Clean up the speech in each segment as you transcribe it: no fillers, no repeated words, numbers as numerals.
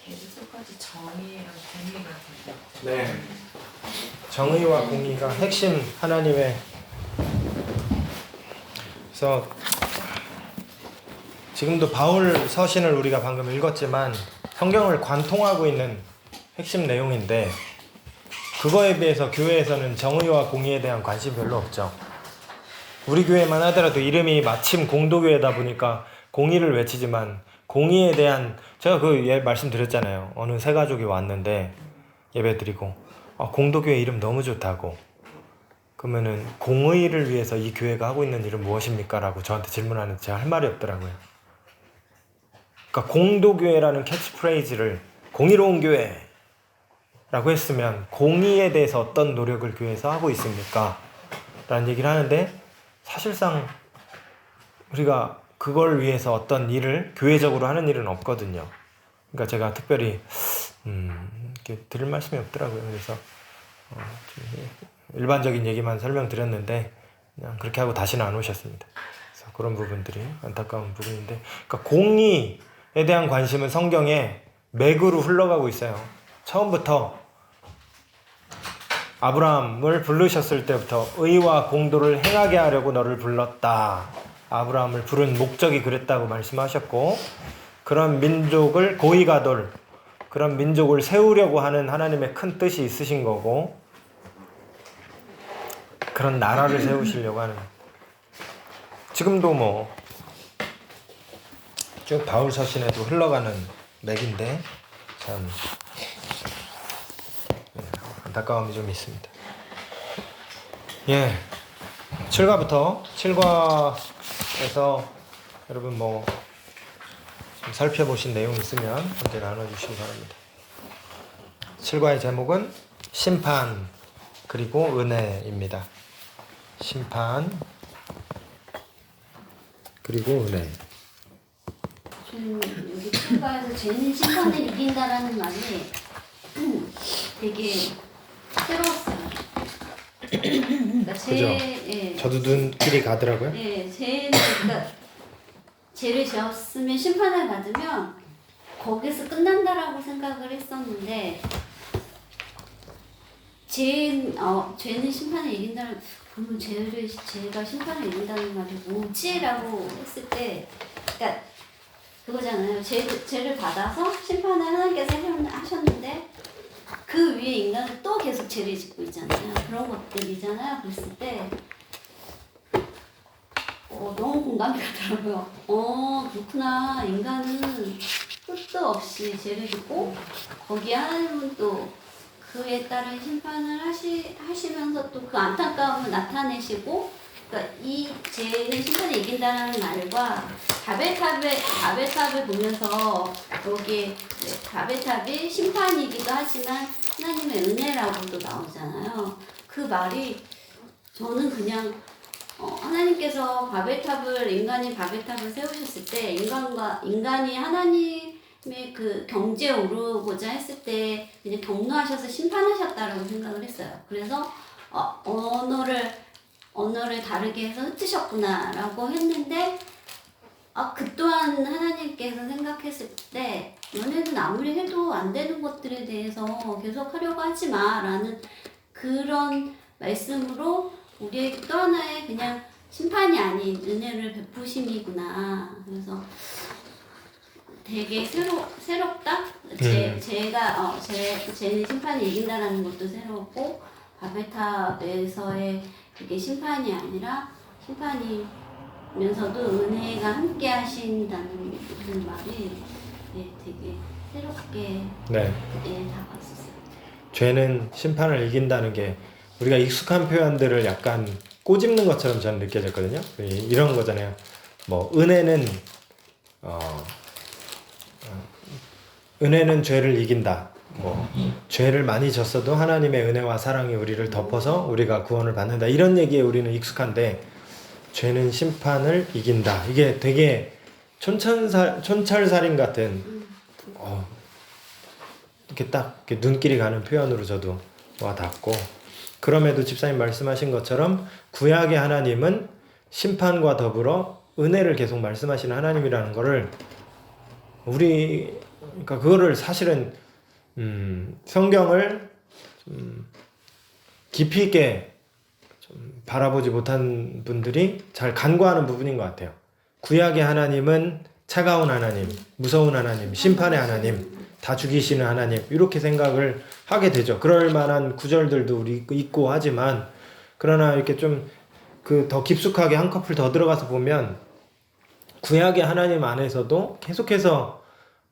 계속까지 정의랑 공의가 되고. 네. 정의와 공의가 핵심 하나님의 그래서 지금도 바울 서신을 우리가 방금 읽었지만 성경을 관통하고 있는 핵심 내용인데 그거에 비해서 교회에서는 정의와 공의에 대한 관심이 별로 없죠. 우리 교회만 하더라도 이름이 마침 공도교회다 보니까 공의를 외치지만 공의에 대한 제가 말씀드렸잖아요. 어느 새 가족이 왔는데 예배드리고 공도교회 이름 너무 좋다고 그러면은 공의를 위해서 이 교회가 하고 있는 일은 무엇입니까? 라고 저한테 질문하는데 제가 할 말이 없더라고요. 그러니까 공도교회라는 캐치프레이즈를 공의로운 교회 라고 했으면 공의에 대해서 어떤 노력을 교회에서 하고 있습니까? 라는 얘기를 하는데 사실상 우리가 그걸 위해서 어떤 일을 교회적으로 하는 일은 없거든요. 그러니까 제가 특별히 이렇게 드릴 말씀이 없더라고요. 그래서 일반적인 얘기만 설명드렸는데 그냥 그렇게 하고 다시는 안 오셨습니다. 그래서 그런 부분들이 안타까운 부분인데 그러니까 공의에 대한 관심은 성경에 맥으로 흘러가고 있어요. 처음부터 아브라함을 부르셨을 때부터 의와 공도를 행하게 하려고 너를 불렀다. 아브라함을 부른 목적이 그랬다고 말씀하셨고 그런 민족을 고이가돌 그런 민족을 세우려고 하는 하나님의 큰 뜻이 있으신 거고 그런 나라를 세우시려고 하는 지금도 쭉 바울 서신에도 흘러가는 맥인데 참 안타까움이 좀 있습니다. 7과에서 여러분 좀 살펴보신 내용 있으면 함께 나눠주시기 바랍니다. 7과의 제목은 심판 그리고 은혜입니다. 심판 그리고 은혜. 여기 7과에서 죄는 심판을 이긴다라는 말이 되게 새로웠어요. 그러니까 저도 눈길이 가더라고요. 그러니까 죄를 지었으면 심판을 받으면 거기서 끝난다라고 생각을 했었는데 죄는 심판을 이긴다는 그러면 죄가 심판을 이긴다는 말이 뭐지라고 했을 때 그러니까 그거잖아요. 죄를 받아서 심판을 하나님께서 하셨는데 그 위에 인간은 또 계속 죄를 짓고 있잖아요. 그런 것들이잖아요. 그랬을 때 너무 공감이 가더라고요. 그렇구나. 인간은 끝도 없이 죄를 짓고 거기에 하나님은 또 그에 따른 심판을 하시면서 또 그 안타까움을 나타내시고 그러니까 이 죄는 심판을 이긴다는 말과 바벨탑을 보면서 여기 바벨탑이 심판이기도 하지만 하나님의 은혜라고도 나오잖아요. 그 말이 저는 그냥 하나님께서 인간이 바벨탑을 세우셨을 때 인간이 하나님의 그 경지에 오르고자 했을 때 그냥 경노하셔서 심판하셨다라고 생각을 했어요. 그래서 언어를 다르게 해서 흩으셨구나라고 했는데 그 또한 하나님께서 생각했을 때 너네는 아무리 해도 안 되는 것들에 대해서 계속 하려고 하지 마라는 그런 말씀으로 우리에게 또 하나의 그냥 심판이 아닌 은혜를 베푸심이구나. 그래서 되게 새롭다. 죄는 심판이 이긴다라는 것도 새롭고 바벨탑에서의 그게 심판이 아니라 심판이면서도 은혜가 함께 하신다는 그 말이 되게 새롭게 다가왔었어요. 죄는 심판을 이긴다는 게 우리가 익숙한 표현들을 약간 꼬집는 것처럼 저는 느껴졌거든요. 이런 거잖아요. 은혜는 죄를 이긴다. 죄를 많이 졌어도 하나님의 은혜와 사랑이 우리를 덮어서 우리가 구원을 받는다. 이런 얘기에 우리는 익숙한데 죄는 심판을 이긴다. 이게 되게 촌철살인 같은 이렇게 딱 이렇게 눈길이 가는 표현으로 저도 와닿고 그럼에도 집사님 말씀하신 것처럼 구약의 하나님은 심판과 더불어 은혜를 계속 말씀하시는 하나님이라는 거를 우리 그러니까 그거를 사실은 성경을 좀 깊이 있게 좀 바라보지 못한 분들이 잘 간과하는 부분인 것 같아요. 구약의 하나님은 차가운 하나님, 무서운 하나님, 심판의 하나님, 다 죽이시는 하나님, 이렇게 생각을 하게 되죠. 그럴 만한 구절들도 우리 있고 하지만, 그러나 이렇게 좀 더 깊숙하게 한 커플 더 들어가서 보면 구약의 하나님 안에서도 계속해서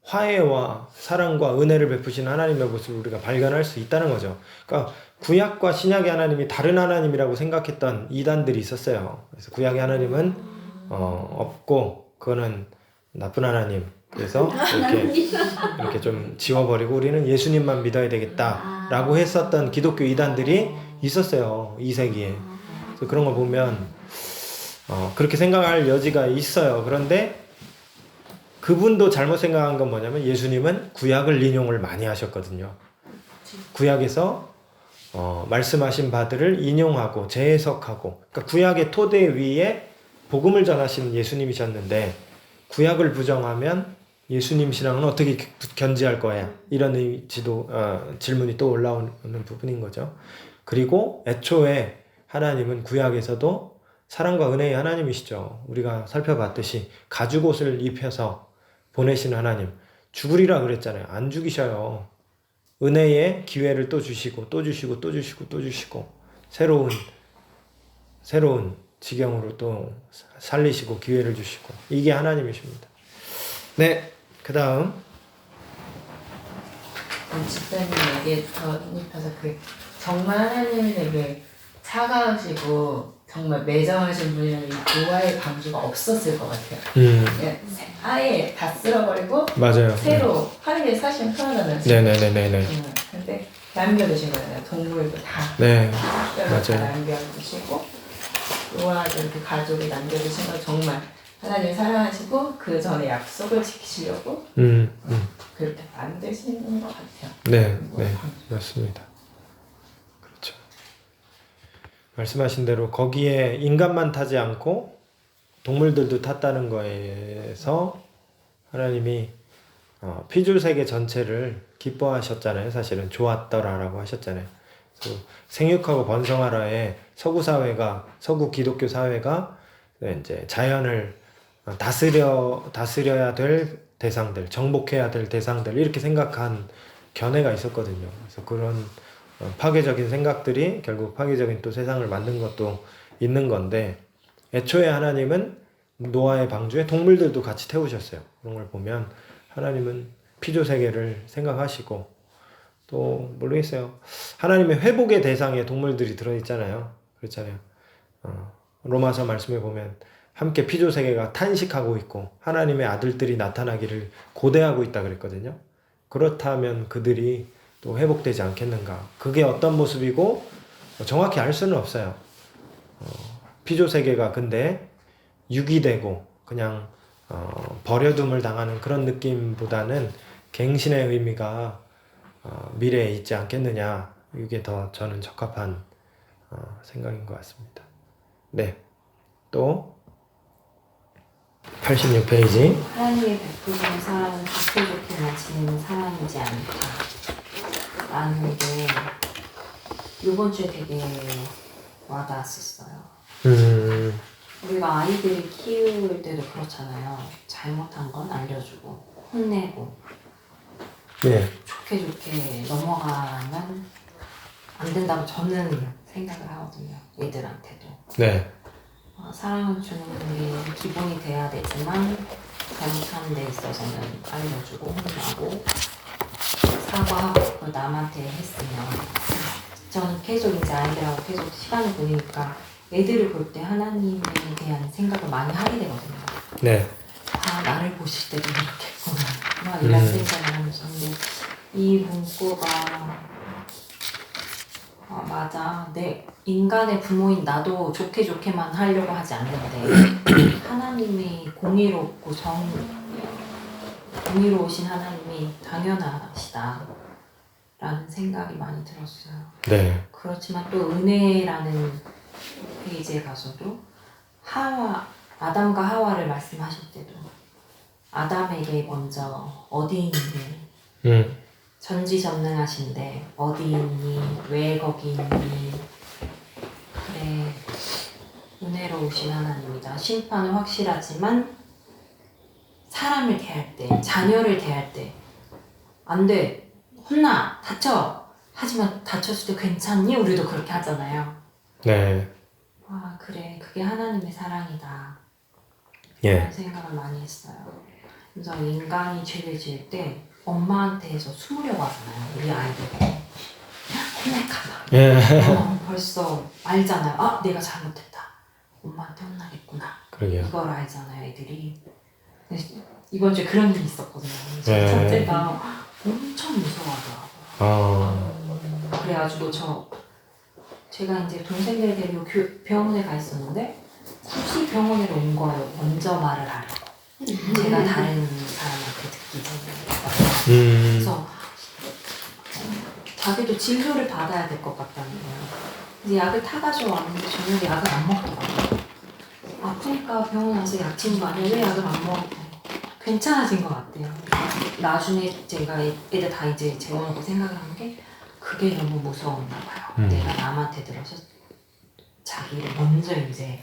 화해와 사랑과 은혜를 베푸시는 하나님의 모습을 우리가 발견할 수 있다는 거죠. 그러니까 구약과 신약의 하나님이 다른 하나님이라고 생각했던 이단들이 있었어요. 그래서 구약의 하나님은 없고 그거는 나쁜 하나님. 그래서 이렇게 좀 지워버리고 우리는 예수님만 믿어야 되겠다라고 했었던 기독교 이단들이 있었어요. 2세기에. 그래서 그런 걸 보면 그렇게 생각할 여지가 있어요. 그런데 그분도 잘못 생각한 건 뭐냐면 예수님은 구약을 인용을 많이 하셨거든요. 구약에서 말씀하신 바들을 인용하고 재해석하고, 그러니까 구약의 토대 위에 복음을 전하시는 예수님이셨는데 구약을 부정하면 예수님 신앙은 어떻게 견지할 거야? 이런 질문이 또 올라오는 부분인 거죠. 그리고 애초에 하나님은 구약에서도 사랑과 은혜의 하나님이시죠. 우리가 살펴봤듯이 가죽옷을 입혀서 보내시는 하나님. 죽으리라 그랬잖아요. 안 죽이셔요. 은혜의 기회를 또 주시고 또 주시고 또 주시고 또 주시고 새로운 지경으로 또 살리시고 기회를 주시고, 이게 하나님이십니다. 네, 그 다음 집사님 얘기에 더 입혀서 정말 하나님에게 차가우시고 정말 매정하신 분이라면 이 노아의 방주가 없었을 것 같아요. 아예 다 쓸어버리고 맞아요. 새로 하는 게 사실 편하잖아요. 네네네네. 근데 남겨두신 거잖아요. 동물도 다. 네, 맞아요. 남겨두시고 노아도 이렇게 가족이 남겨두신 거 정말 하나님 사랑하시고 그 전에 약속을 지키시려고 그렇게 만드시는 것 같아요. 네, 맞습니다. 그렇죠. 말씀하신 대로 거기에 인간만 타지 않고 동물들도 탔다는 거에서 하나님이 피줄 세계 전체를 기뻐하셨잖아요. 사실은 좋았더라라고 하셨잖아요. 그래서 생육하고 번성하라에 서구 기독교 사회가 이제 자연을 다스려야 될 대상들, 정복해야 될 대상들, 이렇게 생각한 견해가 있었거든요. 그래서 그런 파괴적인 생각들이 결국 파괴적인 또 세상을 만든 것도 있는 건데, 애초에 하나님은 노아의 방주에 동물들도 같이 태우셨어요. 그런 걸 보면 하나님은 피조 세계를 생각하시고, 또 모르겠어요. 하나님의 회복의 대상에 동물들이 들어있잖아요. 그렇잖아요. 로마서 말씀에 보면 함께 피조 세계가 탄식하고 있고 하나님의 아들들이 나타나기를 고대하고 있다 그랬거든요. 그렇다면 그들이 또 회복되지 않겠는가? 그게 어떤 모습이고 정확히 알 수는 없어요. 피조 세계가 근데 유기되고 그냥 버려둠을 당하는 그런 느낌보다는 갱신의 의미가 미래에 있지 않겠느냐, 이게 더 저는 적합한 생각인 것 같습니다. 네, 또 86페이지. 하나님의 베푸시는 사람은 좋게 좋게만 지내는 사람이지 않다 라는 게 이번 주에 되게 와닿았었어요. 우리가 아이들을 키울 때도 그렇잖아요. 잘못한 건 알려주고 혼내고 네. 좋게 넘어가면 안 된다고 저는 생각을 하거든요. 얘들한테도. 네. 사랑을 주는 게 기본이 돼야 되지만 잘못하는 데 있어서는 알려주고 혼나고 사과하고 그걸 남한테 했으면, 저는 계속 이제 아이들하고 계속 시간을 보내니까 애들을 볼 때 하나님에 대한 생각을 많이 하게 되거든요. 네. 아, 나를 보실 때도 이렇겠구나 막 이런 생각을 하면서. 근데 이 문구가 맞아, 내 인간의 부모인 나도 좋게만 하려고 하지 않는데 하나님이 공의롭고 공의로우신 하나님이 당연하시다 라는 생각이 많이 들었어요. 네. 그렇지만 또 은혜라는 페이지에 가서도 아담과 하와를 말씀하실 때도 아담에게 먼저 어디 있니? 음. 전지전능하신데 어디 있니? 왜 거기 있니? 그래, 은혜로우신 하나님이다. 심판은 확실하지만 사람을 대할 때, 자녀를 대할 때 안 돼, 혼나, 다쳐. 하지만 다쳤을 때 괜찮니? 우리도 그렇게 하잖아요. 네. 아, 그래, 그게 하나님의 사랑이다. 예. 그런 생각을 많이 했어요. 그래서 인간이 죄를 지을 때 엄마한테서 숨으려고 하잖아요. 우리 아이들이 혼날까봐. 예. 벌써 알잖아요. 아, 내가 잘못했다. 엄마한테 혼나겠구나. 그러게요. 이걸 알잖아요, 애들이. 근데 이번 주에 그런 일이 있었거든요. 네. 첫째가 엄청 무서워하더라고요. 그래가지고 제가 이제 동생들 데리고 병원에 가 있었는데 굳이 병원에 온 거예요. 먼저 말을 하려고. 제가 다른 사람한테 듣기 전에. 그래서 자기도 진료를 받아야 될 것 같다는 거예요. 이제 약을 타가지고 왔는데 저녁에 약을 안 먹더라고요. 아프니까 병원 와서 약 치는 거 아니야? 왜 약을 안 먹어? 괜찮아진 것 같아요. 나중에 제가 애들 다 이제 재워놓고 생각을 한 게 그게 너무 무서웠나 봐요. 내가 남한테 들어서 자기를 먼저 이제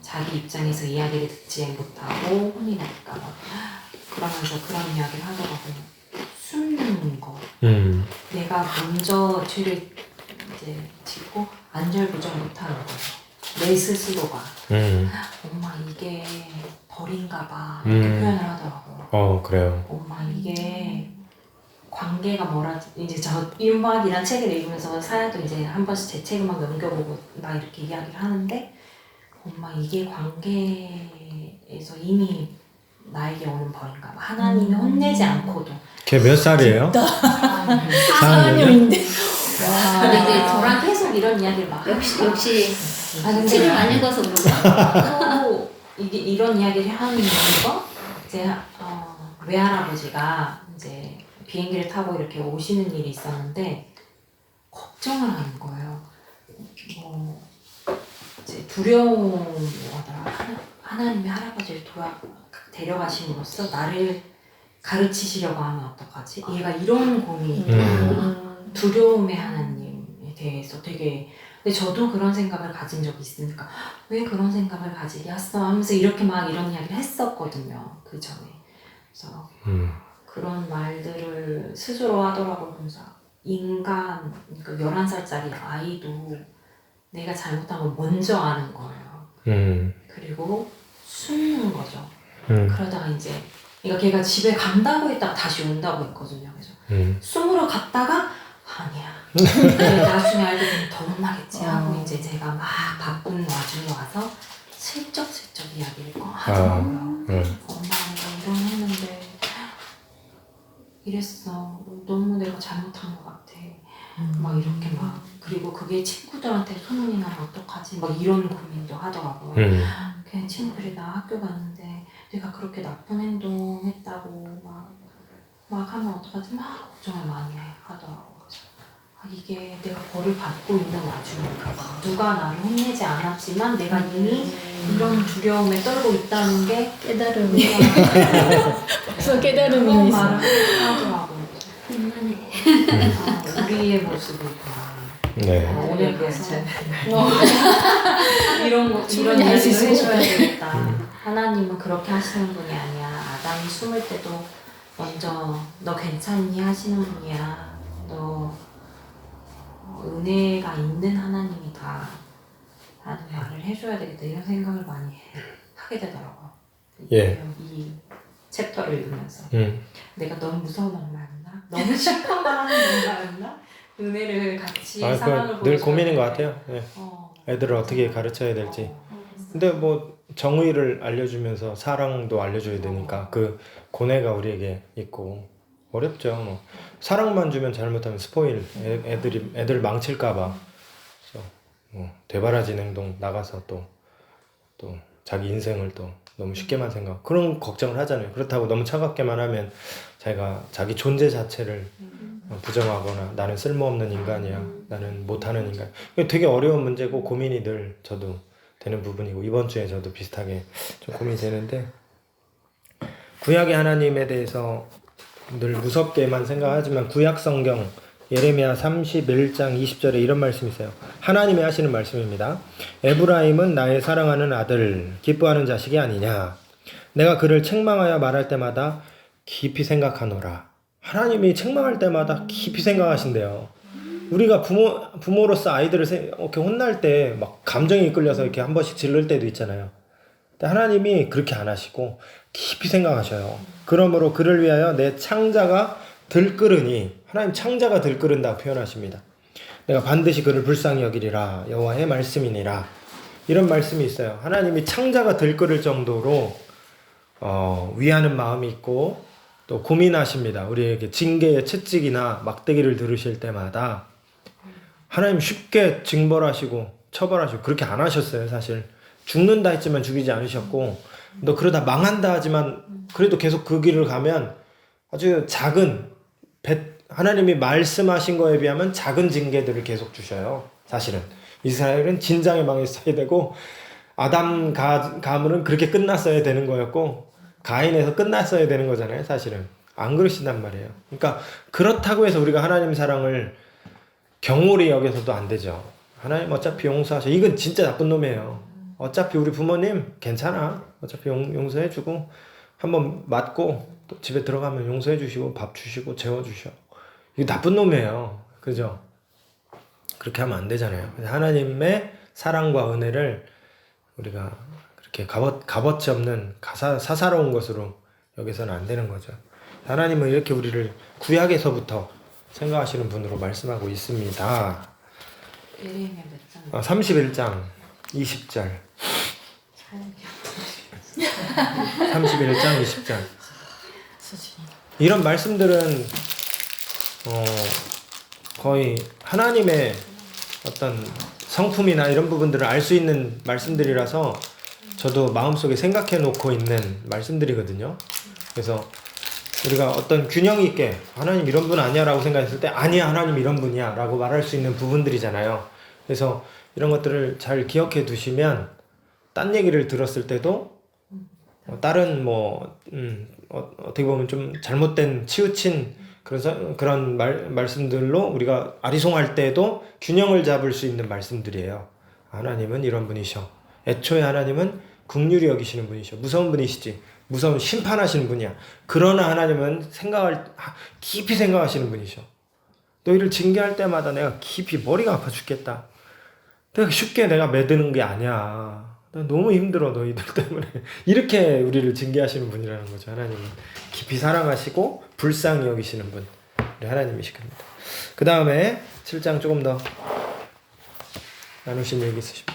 자기 입장에서 이야기를 듣지 못하고 혼이 날까 봐 그러면서 그런 이야기를 하더라고요. 숨는 거. 내가 먼저 죄를 이제 짓고 안절부절 못하는 거예요. 내 스스로가. 엄마 이게 벌인가 봐. 이렇게 표현을 하더라고요. 그래요. 엄마 이게 관계가 뭐라 이제 저 일막이란 책을 읽으면서 사야도 이제 한 번씩 제 책을 막 넘겨보고 막 이렇게 이야기를 하는데 엄마 이게 관계에서 이미 나에게 오는 벌인가 봐. 하나님이 혼내지 않고도. 걔 몇 살이에요? 4학년인데. 근데 이제 저랑 계속 이런 이야기를 막 역시 근데 책을 안 읽어서 그런가? 또 이게 이런 이야기를 하는 이유가 이제 외할아버지가 이제 비행기를 타고 이렇게 오시는 일이 있었는데 걱정을 하는 거예요. 뭐 이제 두려움이라더라. 하나님이 할아버지를 데려가심으로써 나를 가르치시려고 하면 어떡하지? 얘가 이런 고민이 있더라고요. 두려움의 하나님에 대해서 되게 근데 저도 그런 생각을 가진 적이 있으니까 왜 그런 생각을 가지게 했어? 하면서 이렇게 막 이런 이야기를 했었거든요. 그 전에. 그래서 그런 말들을 스스로 하더라고요. 그래서 인간, 그러니까 11살짜리 아이도 내가 잘못한 걸 먼저 아는 거예요. 그리고 숨는 거죠. 그러다가 이제 그러니까 걔가 집에 간다고 했다가 다시 온다고 했거든요. 그래서 숨으러 갔다가 아니야. 나중에 알게 되면 더 혼나겠지 하고 이제 제가 막 바쁜 와중에 와서 슬쩍슬쩍 이야기를 하더라고요. 엄마 내가 이런 했는데 이랬어. 너무 내가 잘못한 것 같아. 막 이렇게 막 그리고 그게 친구들한테 소문이 나면 어떡하지? 막 이런 고민도 하더라고요. 그냥 친구들이 나 학교 갔는데 내가 그렇게 나쁜 행동 했다고 막 하면 어떡하지? 막 걱정을 많이 하더라고요. 이게 내가 벌을 받고 있는 와중인가 봐. 누가 나를 혼내지 않았지만 내가 이미 이런 두려움에 떨고 있다는 게 깨달음이. 그래서 그런 깨달음이 있어. 말을 하더라고요. 우리의 모습이구나. 네. 오늘 그래서 이런 이야기도 해줘야 되겠다. 하나님은 그렇게 하시는 분이 아니야. 아담이 숨을 때도 먼저 너 괜찮니 하시는 분이야. 너 은혜가 있는 하나님이다 라는 말을 해줘야 되겠다 이런 생각을 많이 하게 되더라고요. 예. 이 챕터를 읽으면서 내가 너무 무서운 엄마였나? 너무 심한 말 하는 엄마였나? 은혜를 같이 사랑을 늘 보여줘야 고민인 것 되는데. 같아요. 예. 애들을 어떻게 가르쳐야 될지. 근데 뭐 정의를 알려주면서 사랑도 알려줘야 되니까 그 고뇌가 우리에게 있고 어렵죠. 뭐 사랑만 주면 잘못하면 스포일 애들 망칠까봐 뭐 되바라진 행동 나가서 또 자기 인생을 또 너무 쉽게만 생각 그런 걱정을 하잖아요. 그렇다고 너무 차갑게만 하면 자기가 자기 존재 자체를 부정하거나 나는 쓸모없는 인간이야, 나는 못하는 인간. 이게 되게 어려운 문제고 고민이 늘 저도 되는 부분이고 이번 주에 저도 비슷하게 좀 고민이 되는데 구약의 하나님에 대해서 늘 무섭게만 생각하지만 구약 성경 예레미야 31장 20절에 이런 말씀이 있어요. 하나님이 하시는 말씀입니다. 에브라임은 나의 사랑하는 아들, 기뻐하는 자식이 아니냐. 내가 그를 책망하여 말할 때마다 깊이 생각하노라. 하나님이 책망할 때마다 깊이 생각하신대요. 우리가 부모로서 아이들을 이렇게 혼날 때 막 감정이 이끌려서 이렇게 한 번씩 질를 때도 있잖아요. 근데 하나님이 그렇게 안 하시고 깊이 생각하셔요. 그러므로 그를 위하여 내 창자가 들끓으니, 하나님 창자가 들끓은다고 표현하십니다. 내가 반드시 그를 불쌍히 여기리라. 여호와의 말씀이니라. 이런 말씀이 있어요. 하나님이 창자가 들끓을 정도로 위하는 마음이 있고 또 고민하십니다. 우리에게 징계의 채찍이나 막대기를 들으실 때마다 하나님 쉽게 징벌하시고 처벌하시고 그렇게 안 하셨어요. 사실 죽는다 했지만 죽이지 않으셨고, 너 그러다 망한다 하지만 그래도 계속 그 길을 가면 아주 작은 하나님이 말씀하신 거에 비하면 작은 징계들을 계속 주셔요. 사실은 이스라엘은 진작에 망했어야 되고 아담 가문은 그렇게 끝났어야 되는 거였고 가인에서 끝났어야 되는 거잖아요. 사실은 안 그러신단 말이에요. 그러니까 그렇다고 해서 우리가 하나님 사랑을 경홀히 여겨서도 안 되죠. 하나님 어차피 용서하셔. 이건 진짜 나쁜 놈이에요. 어차피 우리 부모님 괜찮아. 어차피 용서해주고 한번 맞고 또 집에 들어가면 용서해주시고 밥 주시고 재워주셔. 이거 나쁜 놈이에요. 그죠? 그렇게 하면 안 되잖아요. 하나님의 사랑과 은혜를 우리가 그렇게 값어치 없는 사사로운 것으로 여기서는 안 되는 거죠. 하나님은 이렇게 우리를 구약에서부터 생각하시는 분으로 말씀하고 있습니다. 예레미야 몇 장? 31장 20절. 31장 20절. 이런 말씀들은 거의 하나님의 어떤 성품이나 이런 부분들을 알 수 있는 말씀들이라서 저도 마음속에 생각해 놓고 있는 말씀들이거든요. 그래서 우리가 어떤 균형 있게 하나님 이런 분 아니야 라고 생각했을 때 아니야 하나님 이런 분이야 라고 말할 수 있는 부분들이잖아요. 그래서 이런 것들을 잘 기억해 두시면 딴 얘기를 들었을 때도 다른 어떻게 보면 좀 잘못된 치우친 그런 말씀들로 우리가 아리송할 때도 균형을 잡을 수 있는 말씀들이에요. 하나님은 이런 분이셔. 애초에 하나님은 긍휼히 여기시는 분이셔. 무서운 분이시지. 무서운 심판하시는 분이야. 그러나 하나님은 깊이 생각하시는 분이셔. 너희를 징계할 때마다 내가 깊이 머리가 아파 죽겠다. 쉽게 내가 매드는 게 아니야. 너무 힘들어 너희들 때문에. 이렇게 우리를 징계하시는 분이라는 거죠. 하나님은 깊이 사랑하시고 불쌍히 여기시는 분, 우리 하나님이실 겁니다. 그 다음에 7장 조금 더 나누신 얘기 있으십니까?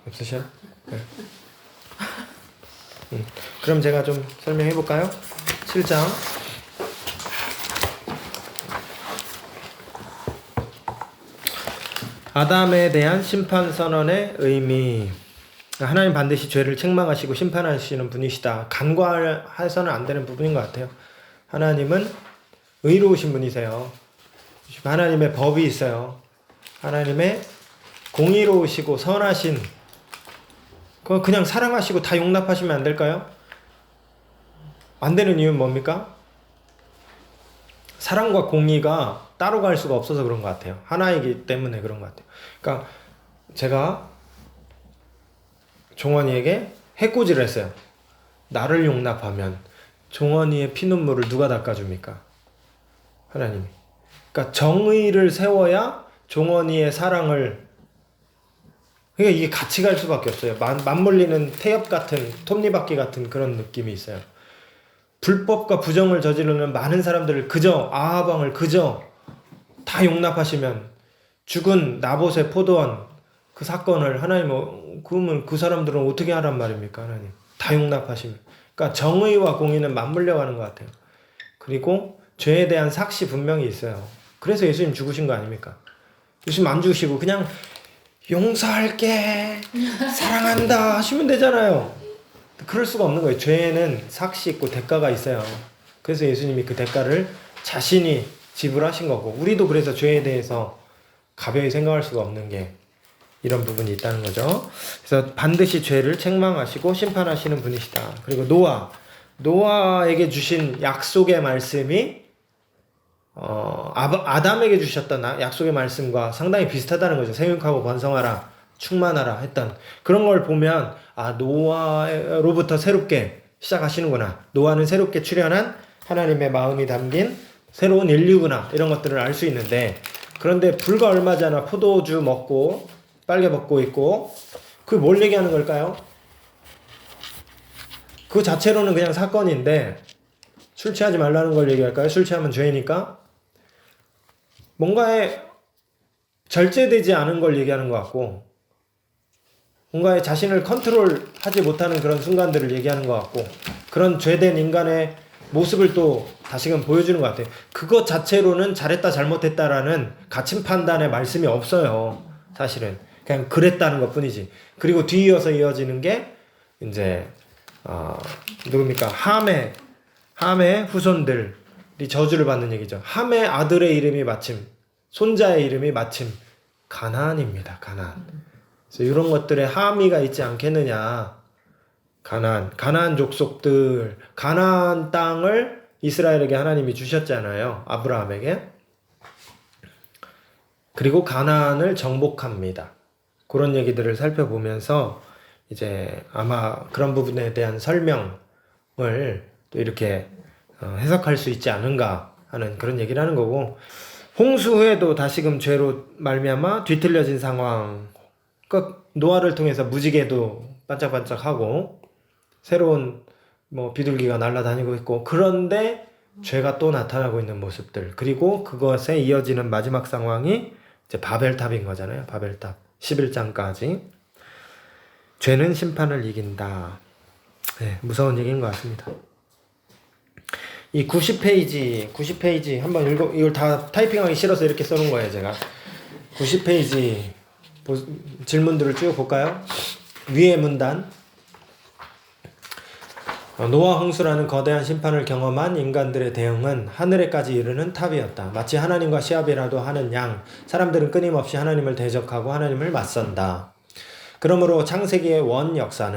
없으셔요? 네. 그럼 제가 좀 설명해 볼까요? 7장 아담에 대한 심판 선언의 의미. 하나님 반드시 죄를 책망하시고 심판하시는 분이시다. 간과해서는 안 되는 부분인 것 같아요. 하나님은 의로우신 분이세요. 하나님의 법이 있어요. 하나님의 공의로우시고 선하신, 그냥 사랑하시고 다 용납하시면 안 될까요? 안 되는 이유는 뭡니까? 사랑과 공의가 따로 갈 수가 없어서 그런 것 같아요. 하나이기 때문에 그런 것 같아요. 그러니까 제가 종원이에게 해코지를 했어요. 나를 용납하면 종원이의 피눈물을 누가 닦아줍니까? 하나님이. 그러니까 정의를 세워야 종원이의 사랑을, 그러니까 이게 같이 갈 수밖에 없어요. 맞물리는 태엽 같은, 톱니바퀴 같은 그런 느낌이 있어요. 불법과 부정을 저지르는 많은 사람들을 아하방을 다 용납하시면, 죽은 나봇의 포도원 그 사건을 하나님, 그러면 그 사람들은 어떻게 하란 말입니까? 하나님 다 용납하시면. 그러니까 정의와 공의는 맞물려 가는 것 같아요. 그리고 죄에 대한 삭시 분명히 있어요. 그래서 예수님 죽으신 거 아닙니까? 예수님 안 죽으시고 그냥 용서할게, 사랑한다 하시면 되잖아요. 그럴 수가 없는 거예요. 죄에는 삭시 있고 대가가 있어요. 그래서 예수님이 그 대가를 자신이 지불하신 거고, 우리도 그래서 죄에 대해서 가벼이 생각할 수가 없는 게 이런 부분이 있다는 거죠. 그래서 반드시 죄를 책망하시고 심판하시는 분이시다. 그리고 노아에게 주신 약속의 말씀이 아담에게 주셨던 약속의 말씀과 상당히 비슷하다는 거죠. 생육하고 번성하라, 충만하라 했던 그런 걸 보면 노아로부터 새롭게 시작하시는구나. 노아는 새롭게 출현한 하나님의 마음이 담긴 새로운 인류구나. 이런 것들을 알 수 있는데, 그런데 불과 얼마 전에 포도주 먹고 빨개 벗고 있고, 그게 뭘 얘기하는 걸까요? 그 자체로는 그냥 사건인데 술 취하지 말라는 걸 얘기할까요? 술 취하면 죄니까. 뭔가에 절제되지 않은 걸 얘기하는 것 같고, 뭔가에 자신을 컨트롤하지 못하는 그런 순간들을 얘기하는 것 같고, 그런 죄된 인간의 모습을 또 다시금 보여주는 것 같아요. 그것 자체로는 잘했다 잘못했다라는 가침 판단의 말씀이 없어요. 사실은 그냥 그랬다는 것 뿐이지. 그리고 뒤이어서 이어지는 게 이제 누굽니까? 함의 후손들이 저주를 받는 얘기죠. 함의 아들의 이름이 마침, 손자의 이름이 마침 가나안입니다. 가나안. 그래서 이런 것들에 함의가 있지 않겠느냐. 가나안 족속들, 가나안 땅을 이스라엘에게 하나님이 주셨잖아요. 아브라함에게. 그리고 가나안을 정복합니다. 그런 얘기들을 살펴보면서 이제 아마 그런 부분에 대한 설명을 또 이렇게 해석할 수 있지 않은가 하는 그런 얘기를 하는 거고, 홍수 후에도 다시금 죄로 말미암아 뒤틀려진 상황, 그 노아를 통해서 무지개도 반짝반짝하고 새로운 비둘기가 날아다니고 있고, 그런데 죄가 또 나타나고 있는 모습들, 그리고 그것에 이어지는 마지막 상황이 이제 바벨탑인 거잖아요. 바벨탑 11장까지 죄는 심판을 이긴다. 네, 무서운 얘기인 것 같습니다. 이 90페이지 한번 이걸 다 타이핑하기 싫어서 이렇게 써놓은 거예요. 제가 90페이지 질문들을 쭉 볼까요? 위의 문단, 노아 홍수라는 거대한 심판을 경험한 인간들의 대응은 하늘에까지 이르는 탑이었다. 마치 하나님과 시합이라도 하는 양, 사람들은 끊임없이 하나님을 대적하고 하나님을 맞선다. 그러므로 창세기의 원역사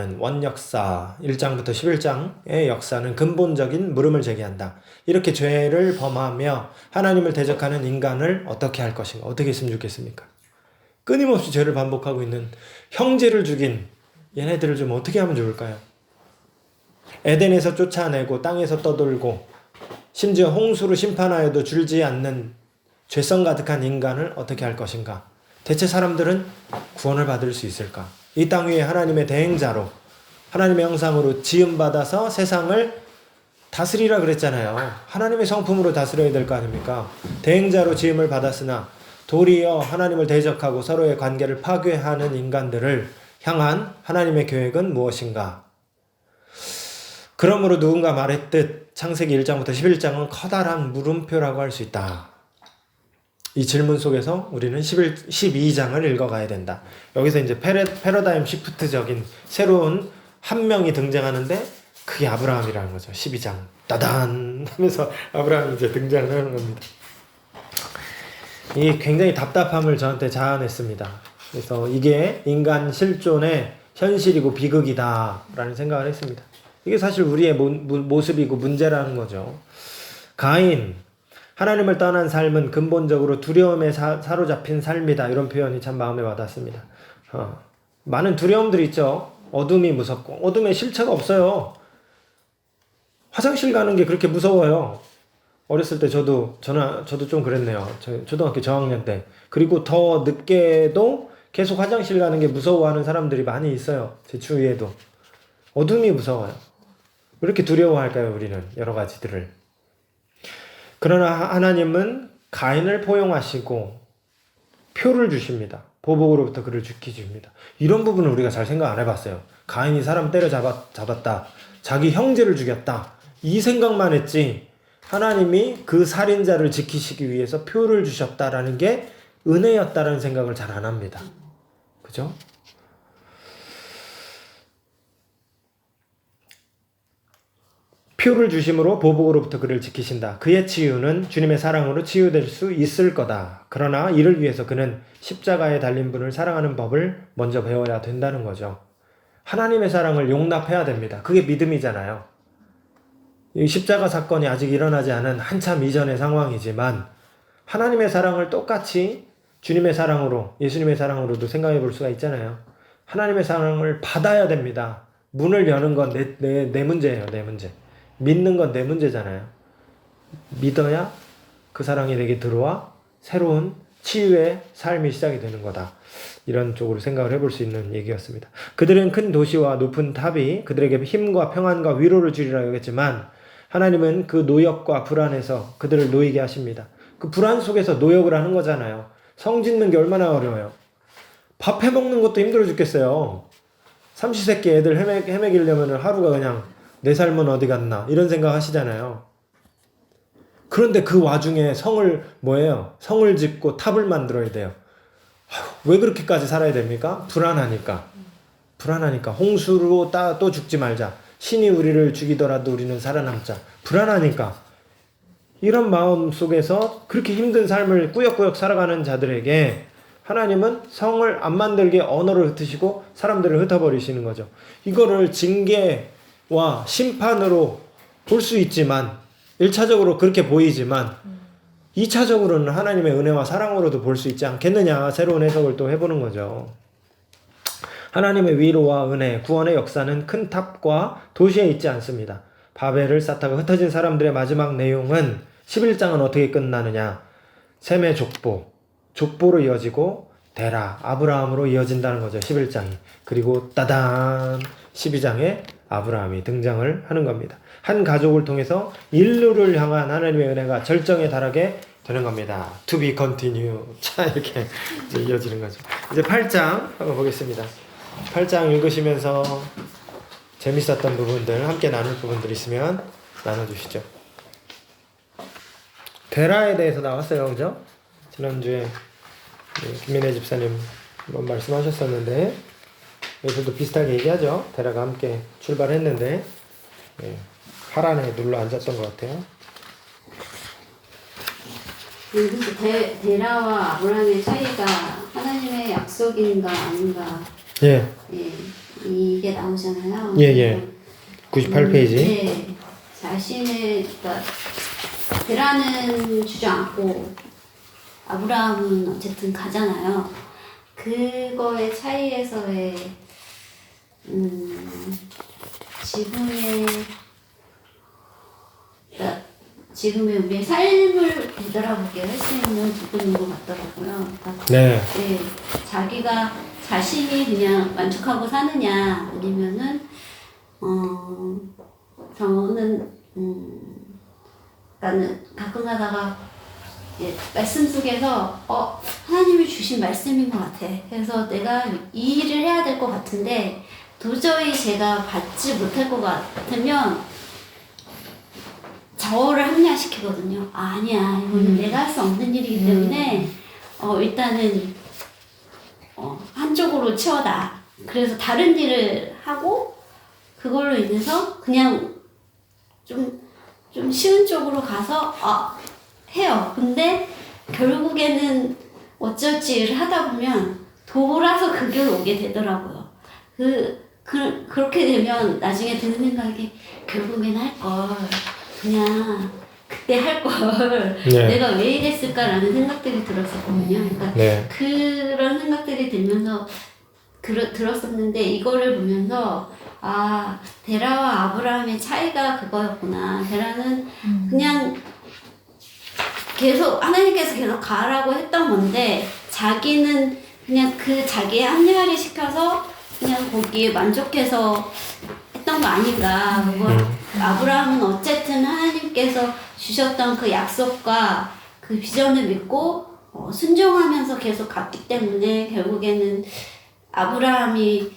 1장부터 11장의 역사는 근본적인 물음을 제기한다. 이렇게 죄를 범하며 하나님을 대적하는 인간을 어떻게 할 것인가? 어떻게 했으면 좋겠습니까? 끊임없이 죄를 반복하고 있는 형제를 죽인 얘네들을 좀 어떻게 하면 좋을까요? 에덴에서 쫓아내고 땅에서 떠돌고 심지어 홍수로 심판하여도 줄지 않는 죄성 가득한 인간을 어떻게 할 것인가? 대체 사람들은 구원을 받을 수 있을까? 이 땅 위에 하나님의 대행자로, 하나님의 형상으로 지음받아서 세상을 다스리라 그랬잖아요. 하나님의 성품으로 다스려야 될 거 아닙니까? 대행자로 지음을 받았으나 도리어 하나님을 대적하고 서로의 관계를 파괴하는 인간들을 향한 하나님의 계획은 무엇인가? 그러므로 누군가 말했듯 창세기 1장부터 11장은 커다란 물음표라고 할 수 있다. 이 질문 속에서 우리는 12장을 읽어가야 된다. 여기서 이제 패러다임 시프트적인 새로운 한 명이 등장하는데 그게 아브라함이라는 거죠. 12장 따단 하면서 아브라함이 이제 등장을 하는 겁니다. 이게 굉장히 답답함을 저한테 자아냈습니다. 그래서 이게 인간 실존의 현실이고 비극이다 라는 생각을 했습니다. 이게 사실 우리의 모습이고 문제라는 거죠. 가인, 하나님을 떠난 삶은 근본적으로 두려움에 사로잡힌 삶이다. 이런 표현이 참 마음에 와닿습니다. 많은 두려움들이 있죠. 어둠이 무섭고, 어둠에 실체가 없어요. 화장실 가는 게 그렇게 무서워요. 어렸을 때 저도 좀 그랬네요. 초등학교 저학년 때. 그리고 더 늦게도 계속 화장실 가는 게 무서워하는 사람들이 많이 있어요. 제 주위에도. 어둠이 무서워요. 왜 이렇게 두려워할까요, 우리는? 여러 가지들을. 그러나 하나님은 가인을 포용하시고 표를 주십니다. 보복으로부터 그를 지켜줍니다. 이런 부분을 우리가 잘 생각 안 해봤어요. 가인이 사람 때려잡았다. 자기 형제를 죽였다. 이 생각만 했지, 하나님이 그 살인자를 지키시기 위해서 표를 주셨다라는 게 은혜였다라는 생각을 잘 안 합니다. 그죠? 표를 주심으로 보복으로부터 그를 지키신다. 그의 치유는 주님의 사랑으로 치유될 수 있을 거다. 그러나 이를 위해서 그는 십자가에 달린 분을 사랑하는 법을 먼저 배워야 된다는 거죠. 하나님의 사랑을 용납해야 됩니다. 그게 믿음이잖아요. 이 십자가 사건이 아직 일어나지 않은 한참 이전의 상황이지만 하나님의 사랑을 똑같이 주님의 사랑으로, 예수님의 사랑으로도 생각해 볼 수가 있잖아요. 하나님의 사랑을 받아야 됩니다. 문을 여는 건 내 문제예요. 내 문제. 믿는 건 내 문제잖아요. 믿어야 그 사랑이 내게 들어와 새로운 치유의 삶이 시작이 되는 거다. 이런 쪽으로 생각을 해볼 수 있는 얘기였습니다. 그들은 큰 도시와 높은 탑이 그들에게 힘과 평안과 위로를 주리라 여겼지만 하나님은 그 노역과 불안에서 그들을 놓이게 하십니다. 그 불안 속에서 노역을 하는 거잖아요. 성 짓는 게 얼마나 어려워요. 밥 해먹는 것도 힘들어 죽겠어요. 삼시세끼 애들 헤매기려면 하루가 그냥 내 삶은 어디 갔나 이런 생각 하시잖아요. 그런데 그 와중에 성을 성을 짓고 탑을 만들어야 돼요. 왜 그렇게까지 살아야 됩니까? 불안하니까. 홍수로 또 죽지 말자. 신이 우리를 죽이더라도 우리는 살아남자. 불안하니까. 이런 마음 속에서 그렇게 힘든 삶을 꾸역꾸역 살아가는 자들에게 하나님은 성을 안 만들게 언어를 흩으시고 사람들을 흩어버리시는 거죠. 이거를 징계와 심판으로 볼 수 있지만 1차적으로 그렇게 보이지만 2차적으로는 하나님의 은혜와 사랑으로도 볼 수 있지 않겠느냐, 새로운 해석을 또 해보는 거죠. 하나님의 위로와 은혜, 구원의 역사는 큰 탑과 도시에 있지 않습니다. 바벨을 쌓다가 흩어진 사람들의 마지막 내용은 11장은 어떻게 끝나느냐, 셈의 족보로 이어지고 데라, 아브라함으로 이어진다는 거죠. 11장이. 그리고 따단 12장에 아브라함이 등장을 하는 겁니다. 한 가족을 통해서 인류를 향한 하나님의 은혜가 절정에 달하게 되는 겁니다. To be continue. 자, 이렇게 이어지는 거죠. 이제 8장 한번 보겠습니다. 8장 읽으시면서 재밌었던 부분들, 함께 나눌 부분들 있으면 나눠주시죠. 데라에 대해서 나왔어요, 그죠? 지난주에 김민혜 집사님 한번 말씀하셨었는데 여기서도 비슷하게 얘기하죠. 데라가 함께 출발했는데 하란에 눌러 앉았던 것 같아요. 데라와 아브라함의 차이가 하나님의 약속인가 아닌가. 예. 이게 나오잖아요. 98페이지. 네. 그러니까 데라는 주저앉고 아브라함은 어쨌든 가잖아요. 그거의 차이에서의 지금의 우리의 삶을 되돌아보게 할 수 있는 부분인 것 같더라고요. 그러니까 네. 자기가 자신이 그냥 만족하고 사느냐 아니면은 저는 나는 가끔 가다가 말씀 속에서 하나님이 주신 말씀인 것 같아. 그래서 내가 이 일을 해야 될 것 같은데 도저히 제가 받지 못할 것 같으면 저를 합리화시키거든요. 아니야, 이거는 내가 할 수 없는 일이기 때문에 일단은 한쪽으로 치워다. 그래서 다른 일을 하고 그걸로 인해서 그냥 좀 쉬운 쪽으로 가서 해요. 근데 결국에는 어쩔지 일을 하다 보면 돌아서 그 길로 오게 되더라고요. 그렇게 되면 나중에 드는 생각이 결국엔 할 걸. 그냥 그때 할 걸. 내가 왜 이랬을까라는 생각들이 들었었거든요. 그러니까 그런 생각들이 들면서 들었었는데 이거를 보면서 데라와 아브라함의 차이가 그거였구나. 데라는 그냥 계속 하나님께서 계속 가라고 했던 건데 자기는 그냥 그 자기의 합리화를 시켜서 그냥 거기에 만족해서 했던 거 아닌가. 아브라함은 어쨌든 하나님께서 주셨던 그 약속과 그 비전을 믿고 순종하면서 계속 갔기 때문에 결국에는 아브라함이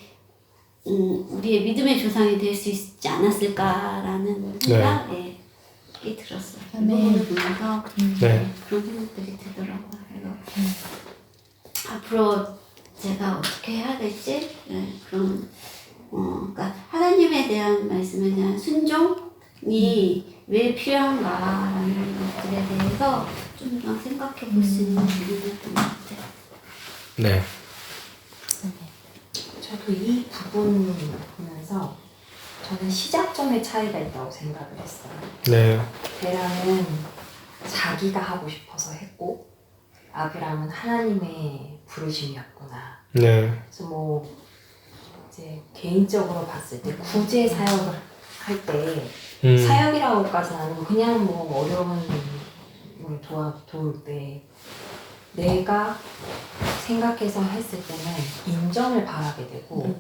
우리의 믿음의 조상이 될 수 있지 않았을까라는 생각이 들었어요. 이 부분을 보면서 그런 생각들이 들더라고요. 그래서 앞으로 제가 어떻게 해야 될지 그런 그러니까 하나님에 대한 말씀에 대한 순종이 왜 필요한가라는 것들에 대해서 좀 더 생각해 볼 수 있는 부분이었던 것 같아요. 네. 저도 이 부분 보면서 저는 시작점의 차이가 있다고 생각을 했어요. 네. 베라는 자기가 하고 싶어서 했고 아브람은 하나님의 부르심이었구나. 네. 그래서 뭐 이제 개인적으로 봤을 때 구제 사역을 할 때 사역이라고까지는 아니고 그냥 뭐 어려운 걸 도울 때 내가 생각해서 했을 때는 인정을 바라게 되고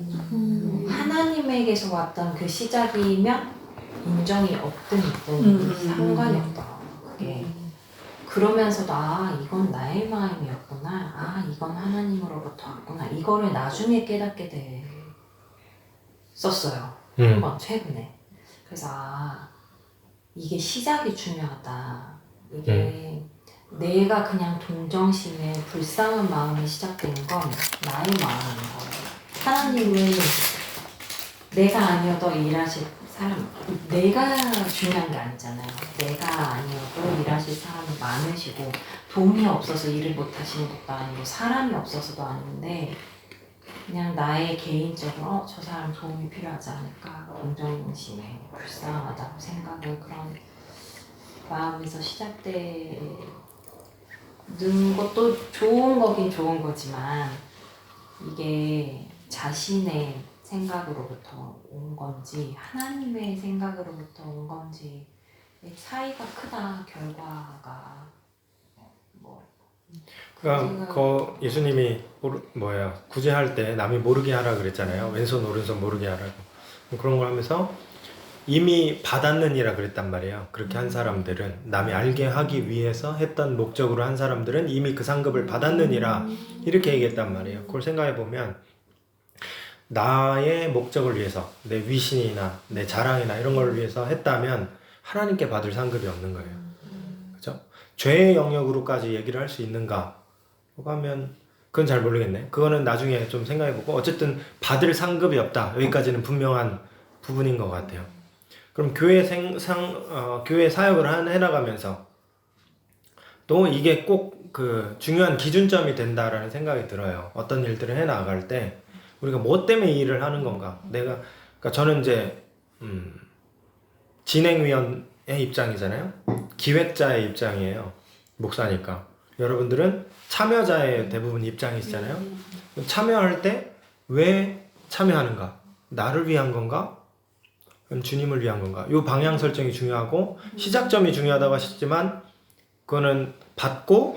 하나님에게서 왔던 그 시작이면 인정이 없든 있든 상관이 없더라고요. 그게 그러면서도 아 이건 나의 마음이었구나, 아 이건 하나님으로부터 왔구나, 이거를 나중에 깨닫게 됐었어요. 한번 최근에. 그래서 아 이게 시작이 중요하다. 이게 내가 그냥 동정심에 불쌍한 마음이 시작되는 건 나의 마음인 거예요. 하나님은 내가 아니어도 일하실 사람, 내가 중요한 게 아니잖아요. 내가 아니어도 일하실 사람이 많으시고 돈이 없어서 일을 못 하시는 것도 아니고 사람이 없어서도 아닌데 그냥 나의 개인적으로 저 사람 도움이 필요하지 않을까, 동정심에 불쌍하다고 생각을 그런 마음에서 시작되는 것도 좋은 거긴 좋은 거지만 이게 자신의 생각으로부터 온 건지 하나님의 생각으로부터 온 건지 차이가 크다. 결과가 뭐 그러니까 예수님이 구제할 때 남이 모르게 하라 그랬잖아요. 왼손 오른손 모르게 하라고. 그런 걸 하면서 이미 받았느니라 그랬단 말이에요. 그렇게 한 사람들은 남이 알게 하기 위해서 했던 목적으로 한 사람들은 이미 그 상급을 받았느니라 이렇게 얘기했단 말이에요. 그걸 생각해 보면 나의 목적을 위해서 내 위신이나 내 자랑이나 이런 걸 위해서 했다면 하나님께 받을 상급이 없는 거예요. 그렇죠? 죄의 영역으로까지 얘기를 할 수 있는가 하면 그건 잘 모르겠네. 그거는 나중에 좀 생각해보고 어쨌든 받을 상급이 없다. 여기까지는 분명한 부분인 것 같아요. 그럼 교회 사역을 해나가면서 또 이게 꼭 그 중요한 기준점이 된다라는 생각이 들어요. 어떤 일들을 해나갈 때 우리가 뭐 때문에 이 일을 하는 건가? 그러니까 저는 이제 진행위원의 입장이잖아요. 기획자의 입장이에요. 목사니까. 여러분들은 참여자의 대부분 입장이시잖아요. 참여할 때 왜 참여하는가? 나를 위한 건가? 그럼 주님을 위한 건가? 이 방향 설정이 중요하고 시작점이 중요하다고 하셨지만 그거는 받고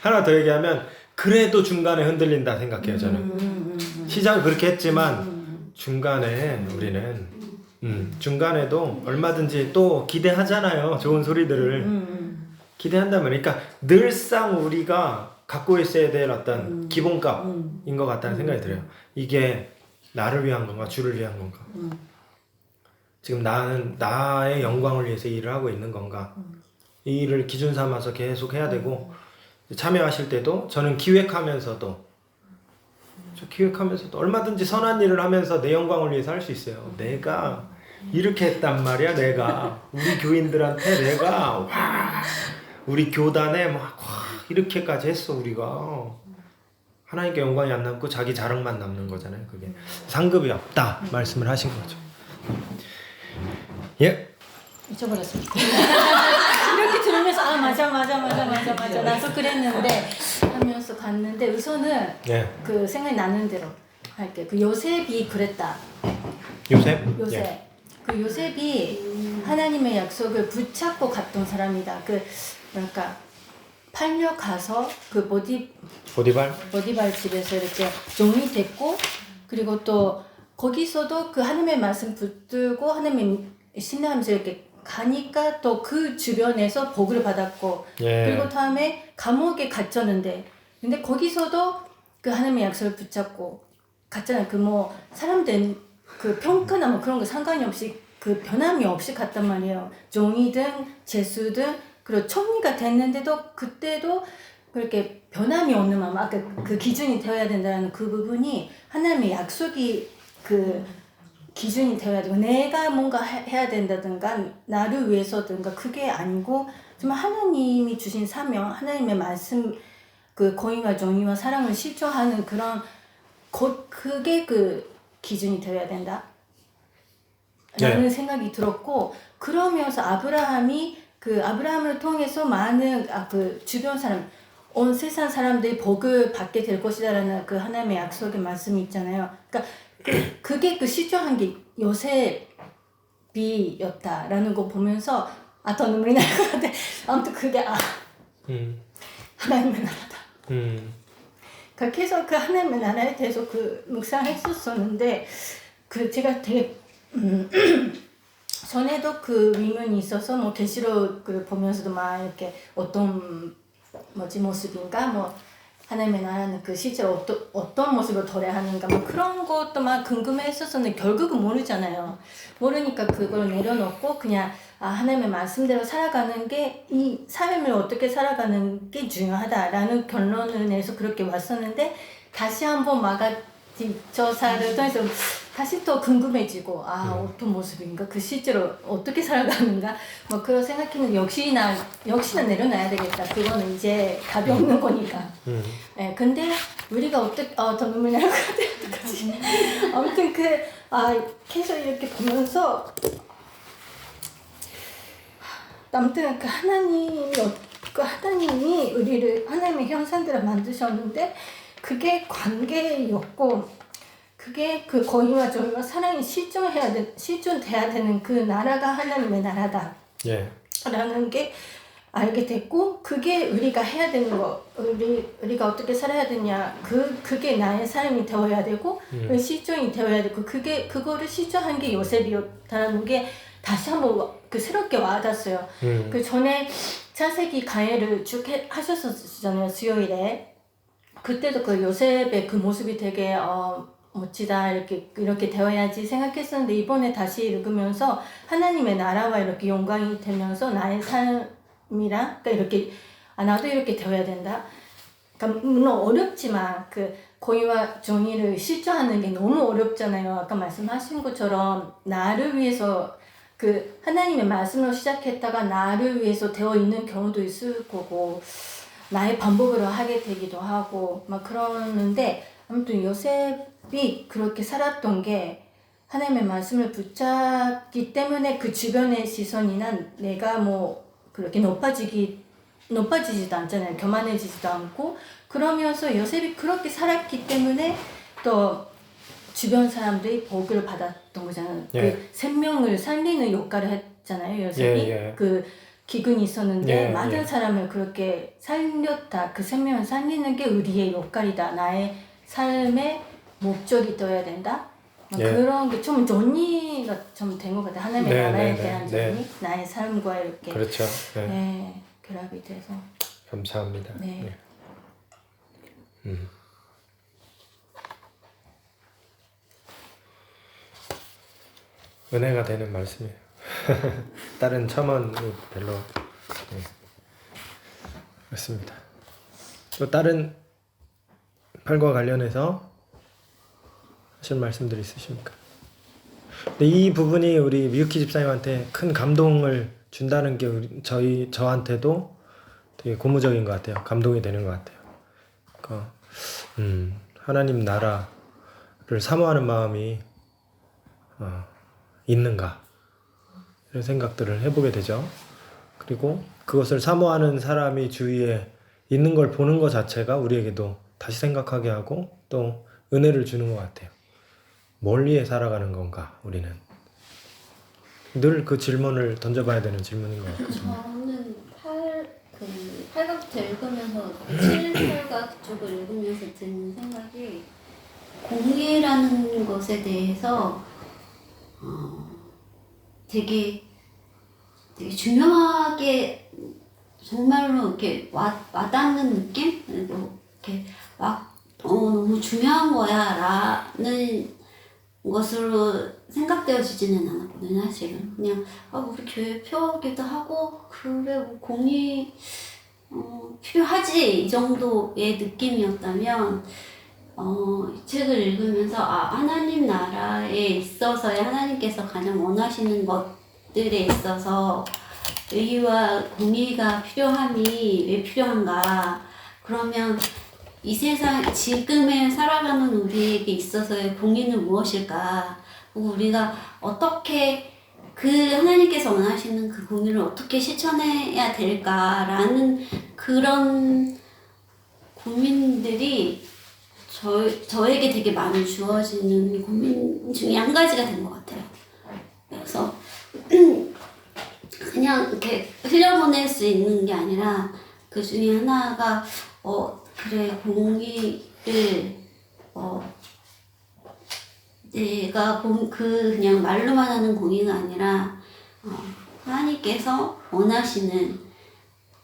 하나 더 얘기하면 그래도 중간에 흔들린다 생각해요. 저는 시작을 그렇게 했지만 중간에 우리는 중간에도 얼마든지 또 기대하잖아요. 좋은 소리들을 기대한다면 그러니까 늘상 우리가 갖고 있어야 될 어떤 기본값인 것 같다는 생각이 들어요. 이게 나를 위한 건가 주를 위한 건가 지금 나는 나의 영광을 위해서 일을 하고 있는 건가 이 일을 기준 삼아서 계속 해야 되고 참여하실 때도 저는 기획하면서도 얼마든지 선한 일을 하면서 내 영광을 위해서 할 수 있어요. 내가 이렇게 했단 말이야. 내가 우리 교인들한테 내가 와 우리 교단에 막 이렇게까지 했어. 우리가 하나님께 영광이 안 남고 자기 자랑만 남는 거잖아요. 그게 상급이 없다 말씀을 하신 거죠. 예. 잊어버렸습니다. 이렇게 들으면서 아 맞아 나도 그랬는데 하면서 봤는데 우선은 예. 그 생각이 나는 대로 할게. 그 요셉이 그랬다. 요셉. 예. 그 요셉이 하나님의 약속을 붙잡고 갔던 사람이다. 그 뭐랄까 팔려 가서 그 보디발 집에서 이렇게 종이 됐고 그리고 또 거기서도 그 하나님의 말씀 붙들고 하나님의 신뢰하면서 이렇게 가니까 또 그 주변에서 복을 받았고 그리고 다음에 감옥에 갇혔는데 근데 거기서도 그 하나님의 약속을 붙잡고 갔잖아요. 그 뭐 사람들 그 평가나 뭐 그런 거 상관이 없이 그 변함이 없이 갔단 말이에요. 종이든 재수든 그리고 총리가 됐는데도 그때도 그렇게 변함이 없는 마음 아까 그 기준이 되어야 된다는 그 부분이 하나님의 약속이 그 기준이 되어야 되고 내가 뭔가 해야 된다든가 나를 위해서든가 그게 아니고 정말 하나님이 주신 사명, 하나님의 말씀, 그 공의와 정의와 사랑을 실천하는 그런 그게 그 기준이 되어야 된다. 라는 생각이 들었고, 그러면서 아브라함을 통해서 많은 그 주변 사람, 온 세상 사람들이 복을 받게 될 것이다라는 그 하나님의 약속의 말씀이 있잖아요. 그러니까 그게 그 실존한 게 요셉이었다라는 거 보면서 더 눈물이 날 것 같아. 아무튼 그게 하나님의 나라다. 그러니까 계속 그 하나님의 나라에 대해서 그 묵상했었었는데 그 제가 되게 전에도 그 의문이 있어서 뭐 계시록을 보면서도 막 이렇게 어떤 모습인가 뭐 하나님의 나라는 그 실제로 어떤 모습을 도래하는가 뭐 그런 것도 막 궁금했었었는데 결국은 모르잖아요. 모르니까 그걸 내려놓고 그냥 하나님의 말씀대로 살아가는 게 이 삶을 어떻게 살아가는 게 중요하다라는 결론을 내서 그렇게 왔었는데 다시 한번 뒷조사를 통해서 다시 또 궁금해지고 어떤 모습인가 그 실제로 어떻게 살아가는가 뭐 그런 생각했는데 역시나 내려놔야 되겠다. 그거는 이제 답이 없는 거니까. 네, 근데 우리가 어떻게 더 눈물 날 것 같아. 어떡하지? 아무튼 계속 이렇게 보면서 아무튼 하나님이 우리를 하나님의 형상대로 만드셨는데 그게 관계였고 그게 그 공의와 정의와 사랑이 실존돼야 되는 그 나라가 하나님의 나라다. 라는 게 알게 됐고 그게 우리가 해야 되는 거 우리가 어떻게 살아야 되냐 그게 나의 삶이 되어야 되고 그 실존이 되어야 되고 그거를 실존한 게 요셉이었다는 게 다시 한번 새롭게 와닿았어요. 그 전에 창세기 강의를 쭉 하셨었잖아요, 수요일에. 그때도 그 요셉의 그 모습이 되게 멋지다 이렇게 되어야지 생각했었는데 이번에 다시 읽으면서 하나님의 나라와 이렇게 영광이 되면서 나의 삶이랑 그러니까 이렇게 나도 이렇게 되어야 된다. 그러니까 물론 어렵지만 그 공의와 정의를 실천하는 게 너무 어렵잖아요. 아까 말씀하신 것처럼 나를 위해서 그 하나님의 말씀으로 시작했다가 나를 위해서 되어 있는 경우도 있을 거고 나의 반복으로 하게 되기도 하고 막 그러는데 아무튼 요셉이 그렇게 살았던 게 하나님의 말씀을 붙잡기 때문에 그 주변의 시선이나 내가 뭐 그렇게 높아지지도 않잖아요. 교만해지지도 않고 그러면서 요셉이 그렇게 살았기 때문에 또 주변 사람들이 복을 받았던 거잖아요. 그 생명을 살리는 역할을 했잖아요. 요셉이 그 기근이 있었는데 많은 사람을 그렇게 살렸다. 그 생명을 살리는 게 우리의 역할이다. 나의 삶의 목적이 되어야 된다. 그런 게 좀 정리가 좀 된 것 같아요. 하나님의 나라에 대한 정리, 나의 삶과 이렇게 그렇죠. 결합이 돼서 감사합니다. 은혜가 되는 말씀이에요. 다른 첨언 별로 그렇습니다. 또 다른 팔과 관련해서 하실 말씀들 있으십니까? 근데 이 부분이 우리 미유키 집사님한테 큰 감동을 준다는 게 저한테도 되게 고무적인 것 같아요. 감동이 되는 것 같아요. 그러니까 하나님 나라를 사모하는 마음이 있는가 이런 생각들을 해보게 되죠. 그리고 그것을 사모하는 사람이 주위에 있는 걸 보는 것 자체가 우리에게도 다시 생각하게 하고 또 은혜를 주는 것 같아요. 뭘 위해 살아가는 건가 우리는 늘 그 질문을 던져봐야 되는 질문인 것 같거든요. 저는 8각부터 읽으면서 7, 8각 쪽을 읽으면서 드는 생각이 공예라는 것에 대해서 되게 중요하게 정말로 이렇게 와닿는 느낌? 이렇게 너무 중요한 거야 라는 것으로 생각되어지지는 않았거든요. 사실은 그냥 우리 교회 표기도 하고 그래 뭐 공이 필요하지 이 정도의 느낌이었다면 이 책을 읽으면서 하나님 나라에 있어서의 하나님께서 가장 원하시는 것들에 있어서 의와 공의가 필요함이 왜 필요한가? 그러면 이 세상 지금에 살아가는 우리에게 있어서의 공의는 무엇일까? 우리가 어떻게 그 하나님께서 원하시는 그 공의를 어떻게 실천해야 될까라는 그런 고민들이 저에게 되게 많이 주어지는 고민 중에 한 가지가 된 것 같아요. 그래서 그냥 이렇게 흘려보낼 수 있는 게 아니라 그 중에 하나가 그래 공의를 내가 그냥 말로만 하는 공의가 아니라 하나님께서 원하시는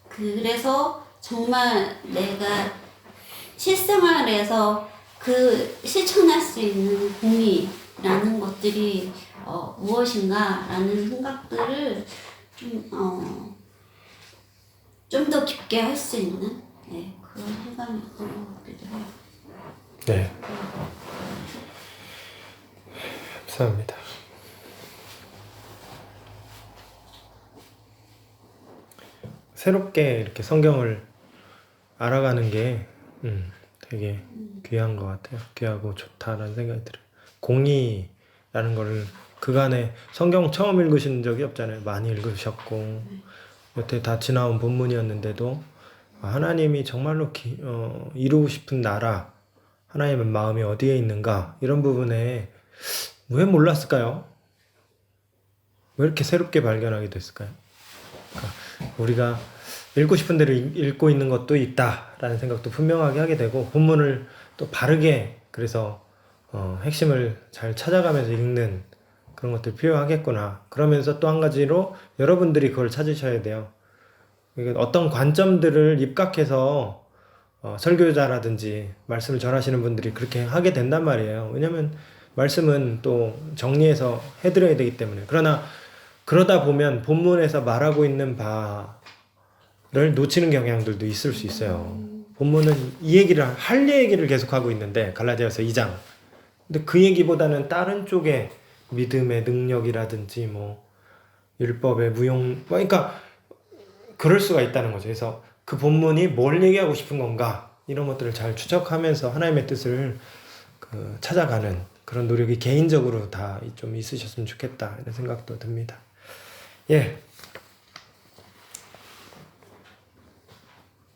그래서 정말 내가 실생활에서 실천할 수 있는 공의라는 것들이 무엇인가라는 생각들을 좀 더 깊게 할 수 있는 그런 시간이었던 것 같기도 해요. 네. 감사합니다. 새롭게 이렇게 성경을 알아가는 게 되게 귀한 것 같아요. 귀하고 좋다라는 생각이 들어요. 공의라는 거를 그간에 성경 처음 읽으신 적이 없잖아요. 많이 읽으셨고 여태 다 지나온 본문이었는데도 하나님이 정말로 이루고 싶은 나라, 하나님의 마음이 어디에 있는가 이런 부분에 왜 몰랐을까요? 왜 이렇게 새롭게 발견하게 됐을까요? 그러니까 우리가 읽고 싶은 대로 읽고 있는 것도 있다라는 생각도 분명하게 하게 되고 본문을 또 바르게 그래서 핵심을 잘 찾아가면서 읽는 그런 것들이 필요하겠구나. 그러면서 또 한 가지로 여러분들이 그걸 찾으셔야 돼요. 그러니까 어떤 관점들을 입각해서 설교자라든지 말씀을 전하시는 분들이 그렇게 하게 된단 말이에요. 왜냐면 말씀은 또 정리해서 해드려야 되기 때문에. 그러다 보면 본문에서 말하고 있는 바를 놓치는 경향들도 있을 수 있어요. 본문은 이 얘기를 할 얘기를 계속하고 있는데 갈라디아서 2장. 근데 그 얘기보다는 다른 쪽에 믿음의 능력이라든지 뭐 율법의 무용 그러니까 그럴 수가 있다는 거죠. 그래서 그 본문이 뭘 얘기하고 싶은 건가 이런 것들을 잘 추적하면서 하나님의 뜻을 찾아가는 그런 노력이 개인적으로 다 좀 있으셨으면 좋겠다 이런 생각도 듭니다. 예,